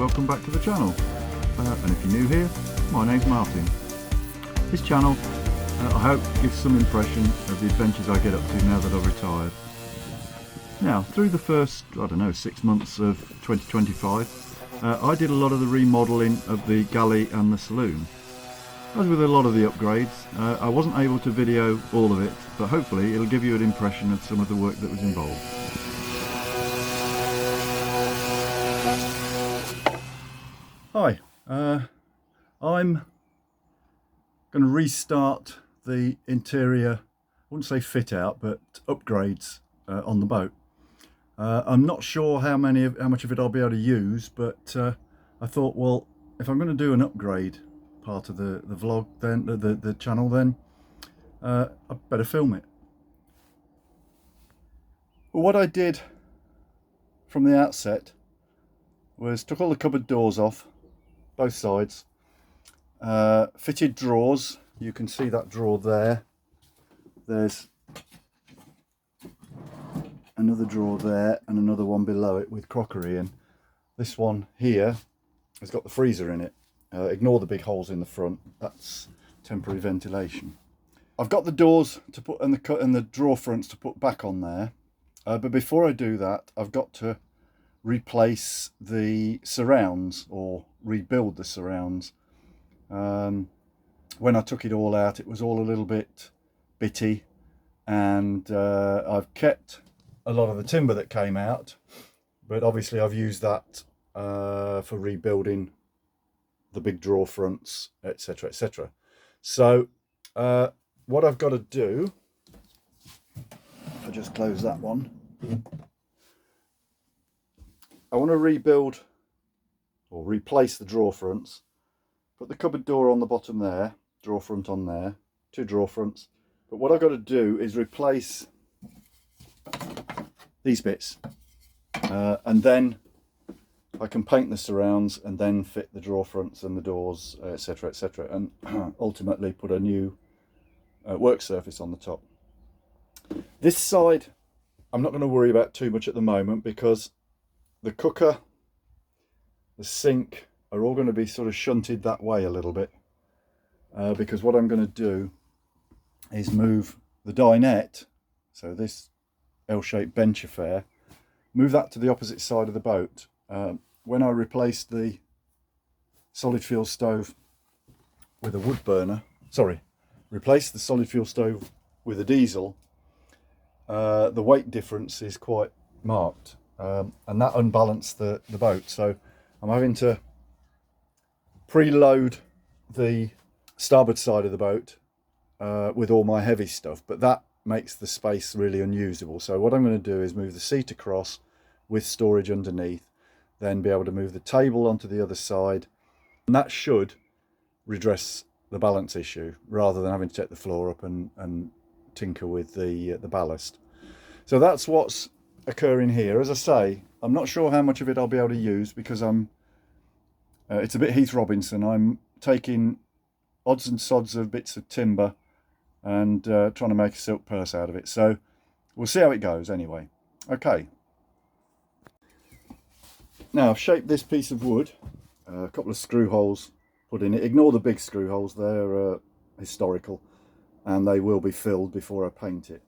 welcome back to the channel. And if you're new here, my name's Martin. This channel, I hope, gives some impression of the adventures I get up to now that I've retired. Now, through the first, 6 months of 2025, I did a lot of the remodelling of the galley and the saloon. As with a lot of the upgrades, I wasn't able to video all of it, but hopefully it'll give you an impression of some of the work that was involved. Hi, I'm going to restart the interior, I wouldn't say fit out, but upgrades on the boat. I'm not sure how much of it I'll be able to use, but I thought, well, if I'm going to do an upgrade part of the vlog, then the channel, then I better film it. Well, what I did from the outset was took all the cupboard doors off, both sides, fitted drawers. You can see that drawer there. There's another drawer there and another one below it with crockery in. This one here has got the freezer in it. Ignore the big holes in the front, that's temporary ventilation. I've got the doors to put and the drawer fronts to put back on there, but before I do that I've got to replace the surrounds or rebuild the surrounds. When I took it all out, it was all a little bit bitty, and I've kept a lot of the timber that came out, but obviously I've used that for rebuilding the big drawer fronts, etc, etc. So what I've got to do, if I just close that one, I want to rebuild or replace the drawer fronts, put the cupboard door on the bottom there, drawer front on there, 2 drawer fronts. But what I've got to do is replace these bits, and then I can paint the surrounds and then fit the drawer fronts and the doors, etc, etc, and ultimately put a new work surface on the top. This side I'm not going to worry about too much at the moment, because the cooker, the sink are all going to be sort of shunted that way a little bit, because what I'm going to do is move the dinette, so this L-shaped bench affair, move that to the opposite side of the boat. When I replaced the solid fuel stove with a wood burner, replaced the solid fuel stove with a diesel, the weight difference is quite marked, and that unbalanced the boat. So I'm having to preload the starboard side of the boat with all my heavy stuff, but that makes the space really unusable. So what I'm going to do is move the seat across with storage underneath, then be able to move the table onto the other side, and that should redress the balance issue rather than having to take the floor up and tinker with the ballast. So that's what's occurring here. As I say, I'm not sure how much of it I'll be able to use, because it's a bit Heath Robinson. I'm taking odds and sods of bits of timber and trying to make a silk purse out of it. So we'll see how it goes anyway. Okay. Now I've shaped this piece of wood, a couple of screw holes put in it. Ignore the big screw holes, they're historical, and they will be filled before I paint it.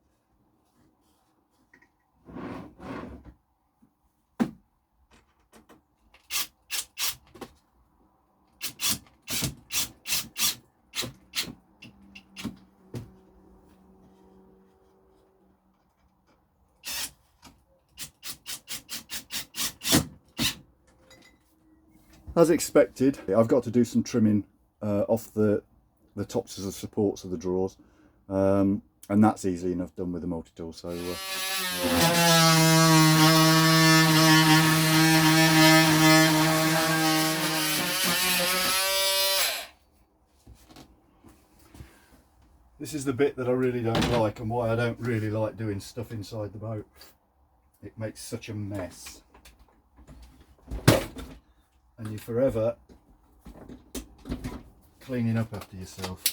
As expected, I've got to do some trimming off the tops of the supports of the drawers, and that's easily enough done with the multi-tool. So this is the bit that I really don't like, and why I don't really like doing stuff inside the boat. It makes such a mess, and you're forever cleaning up after yourself.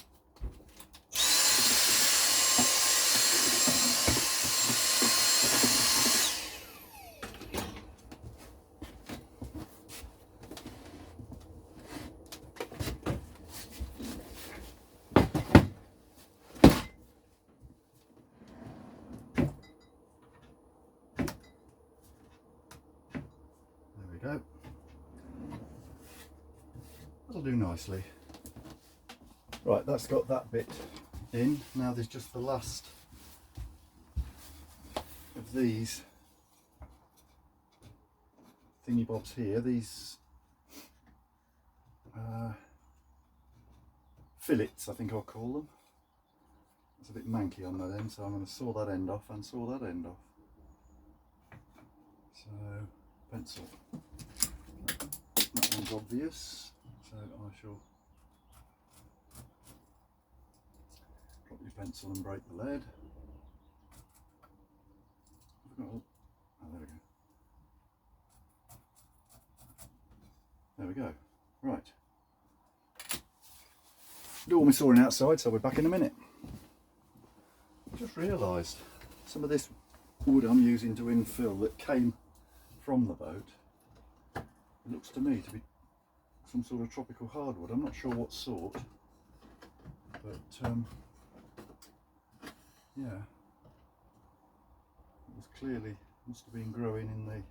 do nicely. Right, that's got that bit in. Now there's just the last of these thingy bobs here, these fillets I think I'll call them. It's a bit manky on that end, so I'm going to saw that end off and saw that end off. So, pencil. That one's obvious, so I shall drop your pencil and break the lead. Oh, there we go. There we go. Right. Do all my sawing outside, so we're back in a minute. Just realised some of this wood I'm using to infill that came from the boat, it looks to me to be some sort of tropical hardwood. I'm not sure what sort, but yeah, it was clearly, must have been growing in the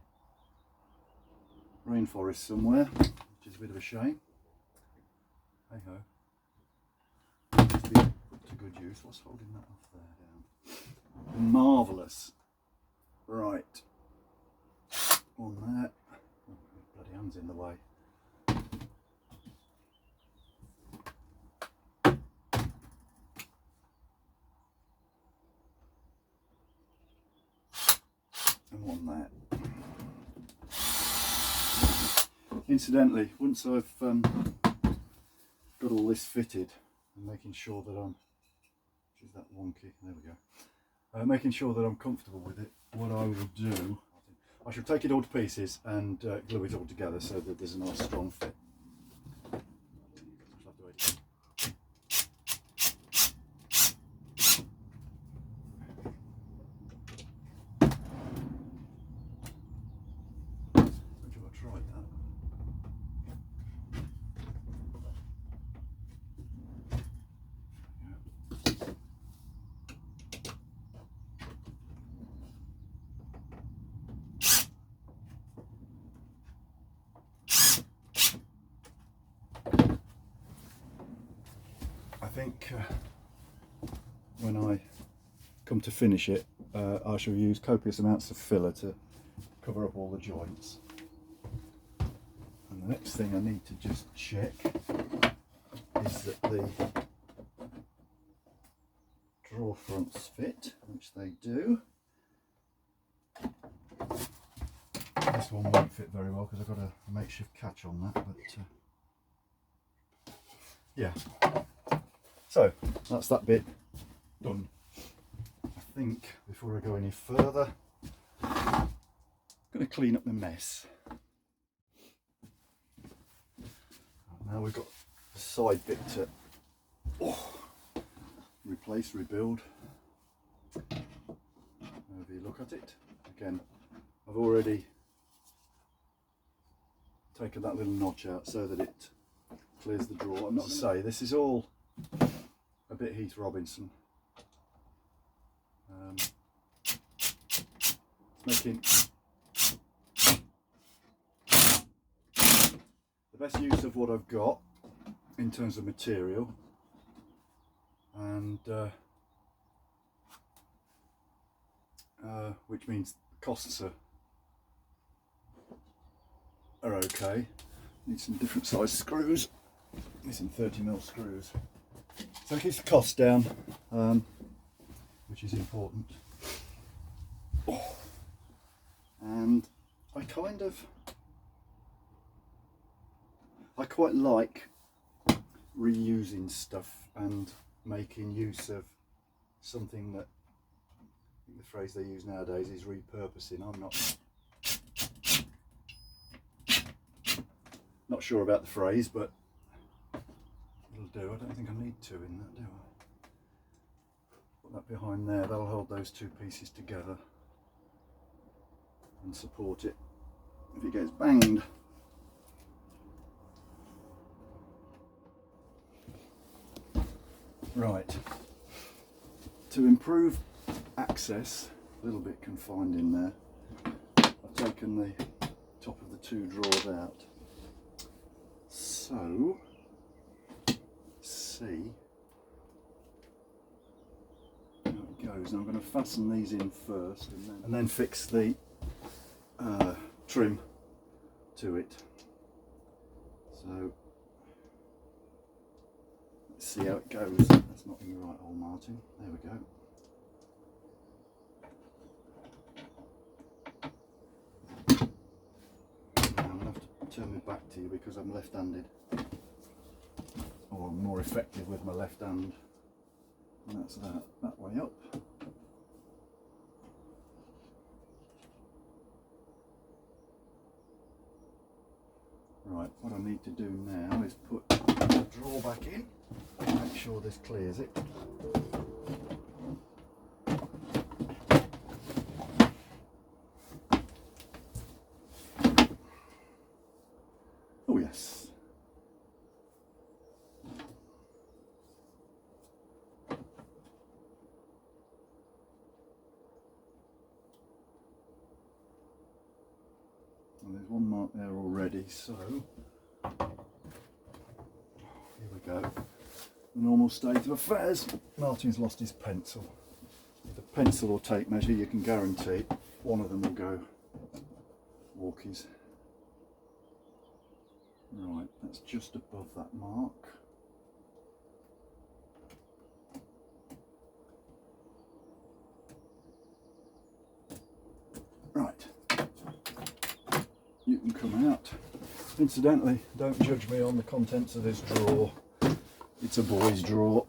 rainforest somewhere, which is a bit of a shame. Hey ho. Needs to be put to good use. What's holding that off there down? Marvellous. Right. On that. Oh, bloody hand's in the way. And on that. Incidentally, once I've got all this fitted and making sure that I'm, which is that wonky, there we go, making sure that I'm comfortable with it, what I will do, I shall take it all to pieces and glue it all together so that there's a nice strong fit. I think when I come to finish it, I shall use copious amounts of filler to cover up all the joints. And the next thing I need to just check is that the drawer fronts fit, which they do. This one won't fit very well because I've got a makeshift catch on that, but yeah. So that's that bit done. I think before I go any further, I'm going to clean up the mess. Now we've got the side bit to replace, rebuild. However you look at it. Again, I've already taken that little notch out so that it clears the drawer. And not to say, this is all a bit Heath Robinson. Making the best use of what I've got in terms of material, and which means costs are okay. Need some different size screws. Need some 30mm screws. So it keeps the costs down, which is important. And I quite like reusing stuff and making use of something that, I think the phrase they use nowadays is repurposing. I'm not sure about the phrase, but it'll do. I don't think I need two in that, do I? Put that behind there, that'll hold those two pieces together and support it if it gets banged. Right, to improve access, a little bit confined in there, I've taken the top of the two drawers out. So see how it goes. And I'm going to fasten these in first and then fix the trim to it. So let's see how it goes. That's not in the right hole, Martin. There we go. Now I'm going to have to turn my back to you because I'm left-handed. Or I'm more effective with my left hand. And that's that way up. Right, what I need to do now is put the drawer back in, make sure this clears it. Oh yes. Well, there's one mark there already, so here we go. The normal state of affairs. Martin's lost his pencil. With a pencil or tape measure, you can guarantee one of them will go walkies. Right, that's just above that mark. Right, you can come out. Incidentally, don't judge me on the contents of this drawer. It's a boy's drawer.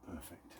Perfect.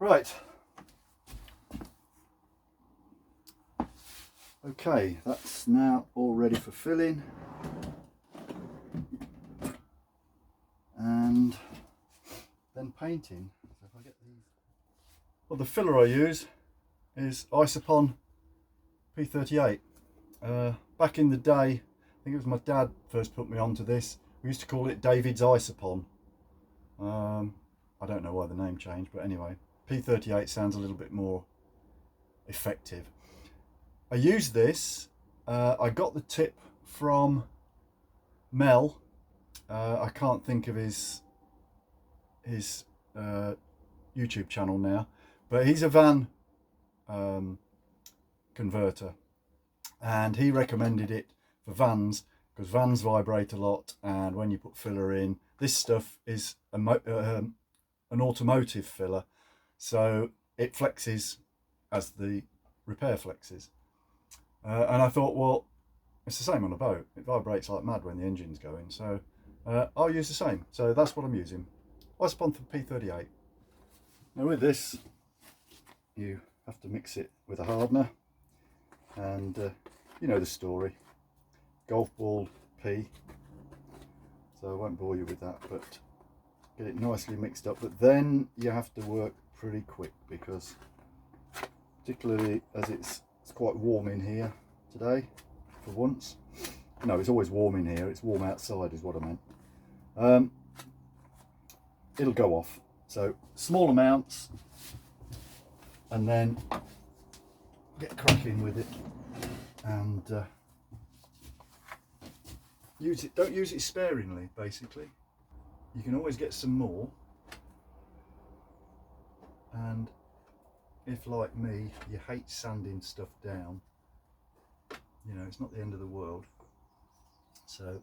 Right. Okay, that's now all ready for filling. And then painting. So if I get these. Well, the filler I use is Isopon P38. Back in the day, I think it was my dad first put me onto this. We used to call it David's Isopon. I don't know why the name changed, but anyway, P38 sounds a little bit more effective. I used this, I got the tip from Mel. I can't think of his YouTube channel now, but he's a van converter, and he recommended it for vans because vans vibrate a lot, and when you put filler in, this stuff is an automotive filler, so it flexes as the repair flexes. And I thought, well, it's the same on a boat. It vibrates like mad when the engine's going, so I'll use the same. So that's what I'm using. Isopon P38. Now with this, you have to mix it with a hardener, and you know the story. Golf ball P. So I won't bore you with that, but get it nicely mixed up. But then you have to work pretty quick, because particularly as it's quite warm in here today for once. No, it's always warm in here, it's warm outside is what I meant. It'll go off, So small amounts, and then get cracking with it, and use it. Don't use it sparingly. Basically, you can always get some more, and if, like me, you hate sanding stuff down, you know, it's not the end of the world. So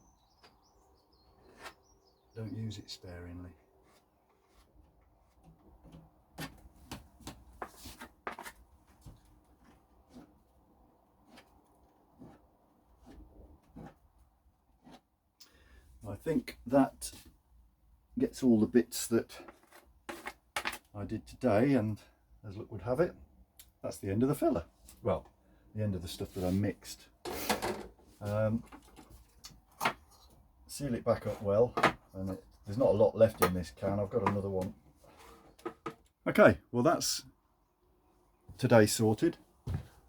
don't use it sparingly. I think that gets all the bits that I did today, and as luck would have it, that's the end of the filler. Well, the end of the stuff that I mixed. Seal it back up well, and there's not a lot left in this can. I've got another one. Okay, well that's today sorted.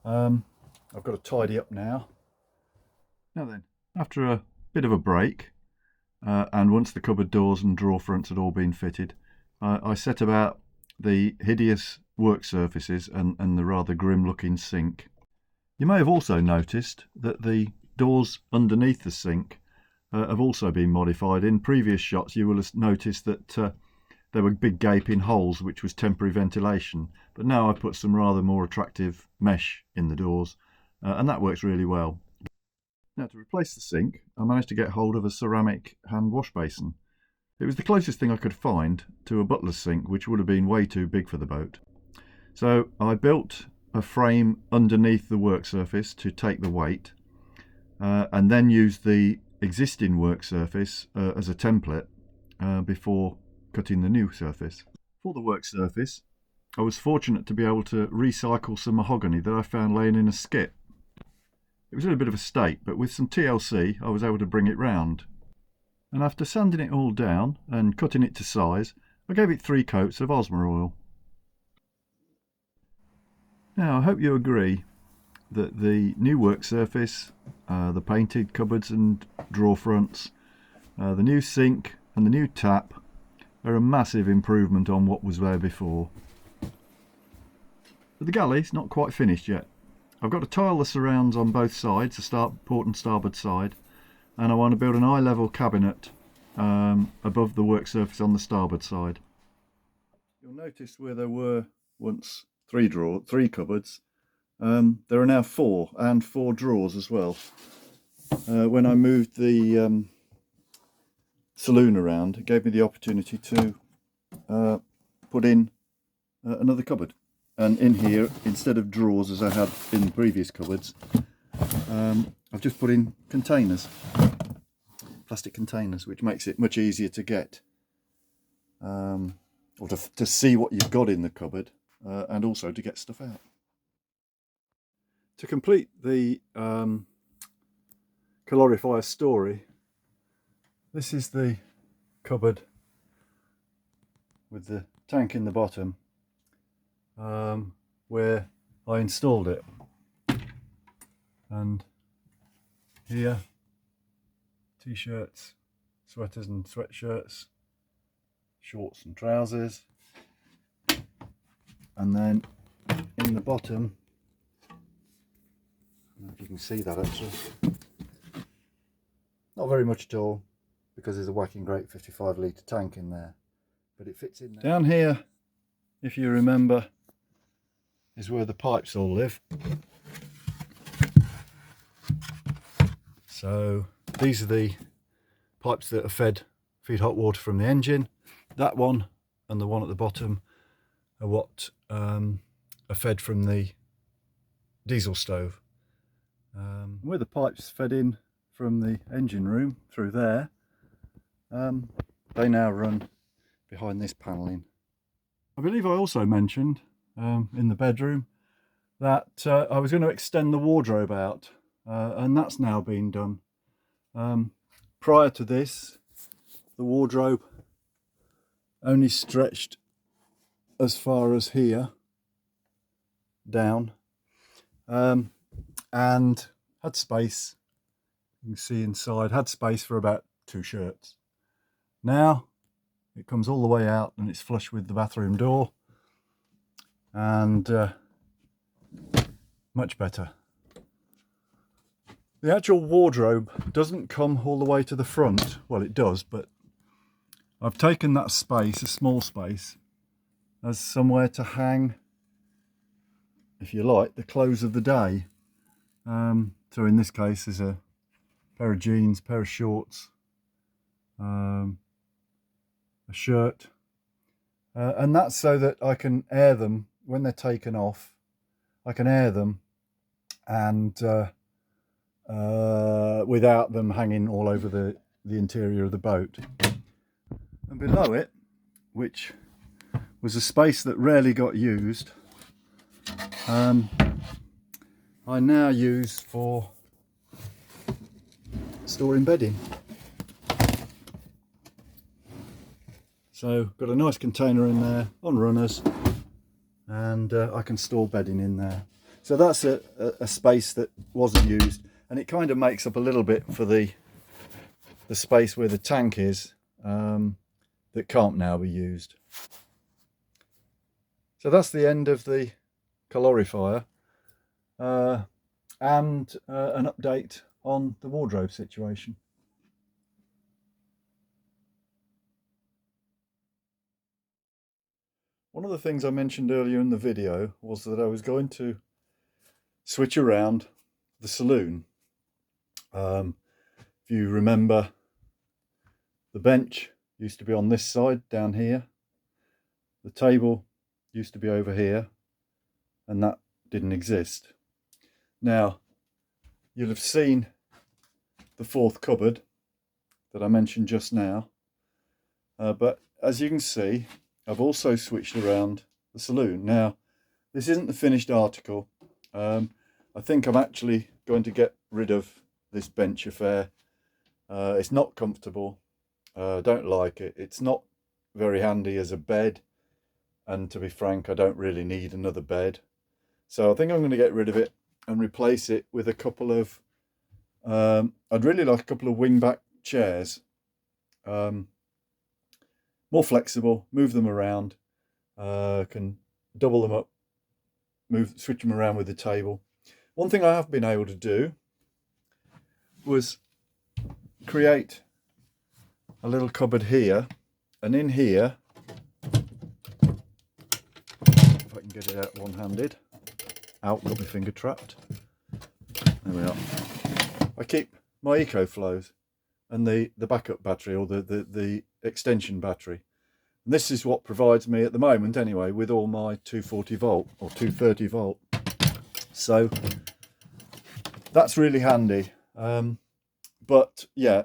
I've got to tidy up now. Now then, after a bit of a break, and once the cupboard doors and drawer fronts had all been fitted, I set about the hideous work surfaces and the rather grim looking sink. You may have also noticed that the doors underneath the sink have also been modified. In previous shots you will have noticed that there were big gaping holes, which was temporary ventilation, but now I put some rather more attractive mesh in the doors, and that works really well. Now, to replace the sink, I managed to get hold of a ceramic hand wash basin. It was the closest thing I could find to a butler's sink, which would have been way too big for the boat. So I built a frame underneath the work surface to take the weight, and then used the existing work surface as a template before cutting the new surface. For the work surface, I was fortunate to be able to recycle some mahogany that I found laying in a skip. It was in a bit of a state, but with some TLC I was able to bring it round. And after sanding it all down and cutting it to size, I gave it 3 coats of Osmo oil. Now I hope you agree that the new work surface, the painted cupboards and drawer fronts, the new sink and the new tap are a massive improvement on what was there before. But the galley's not quite finished yet. I've got to tile the surrounds on both sides, the port and starboard side, and I want to build an eye level cabinet above the work surface on the starboard side. You'll notice where there were once 3 cupboards, there are now 4, and 4 drawers as well. When I moved the saloon around, it gave me the opportunity to put in another cupboard. And in here, instead of drawers as I had in the previous cupboards, I've just put in containers, plastic containers, which makes it much easier to get, or to see what you've got in the cupboard, and also to get stuff out. To complete the calorifier story, this is the cupboard with the tank in the bottom, where I installed it, and here t-shirts, sweaters and sweatshirts, shorts and trousers, and then in the bottom, I don't know if you can see that actually, not very much at all because there's a whacking great 55 litre tank in there, but it fits in there. Down here, if you remember, is where the pipes all live. So these are the pipes that are feed hot water from the engine. That one and the one at the bottom are what are fed from the diesel stove. Where the pipes fed in from the engine room through there, they now run behind this panelling. I believe I also mentioned in the bedroom that I was going to extend the wardrobe out, and that's now been done. Prior to this, the wardrobe only stretched as far as here down, and had space, you can see inside, had space for about 2 shirts. Now It comes all the way out and it's flush with the bathroom door, and much better. The actual wardrobe doesn't come all the way to the front. Well, it does, but I've taken that space, a small space, as somewhere to hang, if you like, the clothes of the day. So in this case, there's a pair of jeans, pair of shorts, a shirt, and that's so that I can air them when they're taken off. I can air them and without them hanging all over the interior of the boat. And below it, which was a space that rarely got used, I now use for storing bedding. So got a nice container in there on runners, and I can store bedding in there. So that's a space that wasn't used, and it kind of makes up a little bit for the space where the tank is, that can't now be used. So that's the end of the calorifier, and an update on the wardrobe situation. One of the things I mentioned earlier in the video was that I was going to switch around the saloon. If you remember, the bench used to be on this side down here, the table used to be over here, and that didn't exist. Now, you'll have seen the fourth cupboard that I mentioned just now, but as you can see, I've also switched around the saloon. Now, this isn't the finished article. I think I'm actually going to get rid of this bench affair. It's not comfortable. I don't like it. It's not very handy as a bed, and to be frank, I don't really need another bed. So I think I'm going to get rid of it and replace it with a couple of, I'd really like a couple of wingback chairs. More flexible, move them around, can double them up, switch them around with the table. One thing I have been able to do was create a little cupboard here, and in here, if I can get it out one-handed, out, got my finger trapped. There we are. I keep my EcoFlows and the backup battery, or the extension battery. And this is what provides me at the moment anyway with all my 240 volt or 230 volt. So that's really handy. But yeah,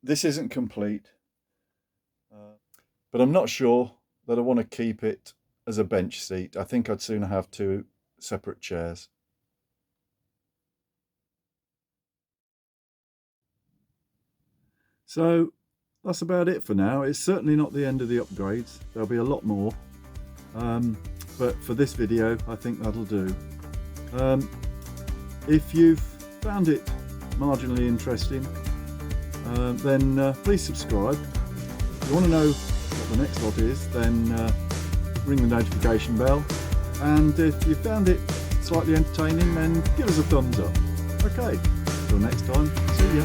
this isn't complete. But I'm not sure that I want to keep it as a bench seat. I think I'd sooner have two separate chairs. So that's about it for now. It's certainly not the end of the upgrades. There'll be a lot more. But for this video, I think that'll do. If you've found it marginally interesting, then please subscribe. If you want to know what the next lot is, then ring the notification bell. And if you found it slightly entertaining, then give us a thumbs up. Okay, till next time, see ya.